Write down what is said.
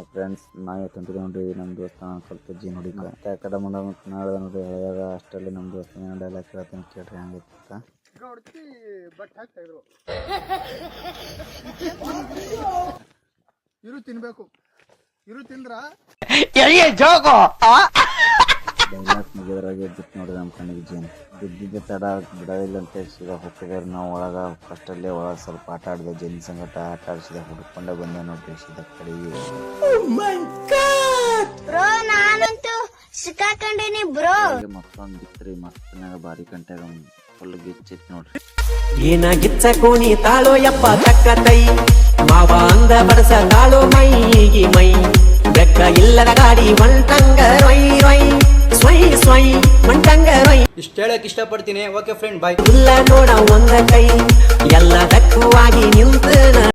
Friends ನಾವೇ ತಂದ್ರೆ ನೋಡ್ರಿ ನಮ್ಮ ದೋಸ್ತ ಸ್ವಲ್ಪ ಜಿ ನೋಡಿ ಮತ್ತೆ ಆ ಕಡೆ ಮುಂದೆ ನಾಳೆ ನೋಡ್ರಿ ಹೇಳಿದಾಗ ಅಷ್ಟರಲ್ಲಿ ನಮ್ಮ ದೋಸ್ತ ಏನೋ ಡೈಲಾಗ್ ಕೇಳ್ತಾನೆ ಕೇಳ್ರಿ ಹಂಗಿತ್ತ ಇರು ತಿನ್ಬೇಕು ಇರು ತಿಂದ್ರ ಡೈಲಾಗ್ ಮುಗಿದ್ರಾಗೆ ಬಿಟ್ಟು ನೋಡ್ರಿ ನಮ್ಮ ಕಣ್ಣಿಗೆ ಜೀನ್ ಬಿದ್ದಿದ್ದ ತಡ ಬಿಡೋದಿಲ್ಲ ಅಂತ ಸೀದಾ ಹೋಗ್ತಿದ್ದಾರೆ ನಾವು ಒಳಗೆ ಫಸ್ಟಲ್ಲೇ ಒಳಗೆ ಸ್ವಲ್ಪ ಆಟ ಆಡಿದೆ ಜೀನ್ ಸಂಗಟ ಆಟ ಆಡಿಸಿದ ಹುಡ್ಕೊಂಡೆ ಬಂದೆ ನೋಡ್ರಿ ಸೀದಾ ಕಡೆಗೆ ಮತ್ತೊಂದು ಬಿತ್ರಿ ಮಸ್ತನಾಗ ಬಾರಿ ಗಂಟೆಗ ಫುಲ್ ಗಿಚ್ಚಿತ್ ನೋಡ್ರಿ ಏನ ಗಿಚ್ಚ ಕೋಣಿ ತಾಳೋ ಯಪ್ಪ ತಕ್ಕ ತೈ ಮಾವ ಅಂದ ಬಡಸ ತಾಳೋ ಮೈಗಿ ಮೈ ಬೆಕ್ಕ ಇಲ್ಲದ ಗಾಡಿ ಮಂಟಂಗ ರೊಯ್ ರೊಯ್ ಸ್ವೈ ಸ್ವೈ ಮಂಟಂಗ ರೊಯ್ ಇಷ್ಟ ಹೇಳಕ್ ಇಷ್ಟಪಡ್ತೀನಿ. Okay friend bye. ಇಲ್ಲ ನೋಡ ಒಂದ ಕೈ ಎಲ್ಲ ದಕ್ಕುವಾಗಿ ನಿಂತ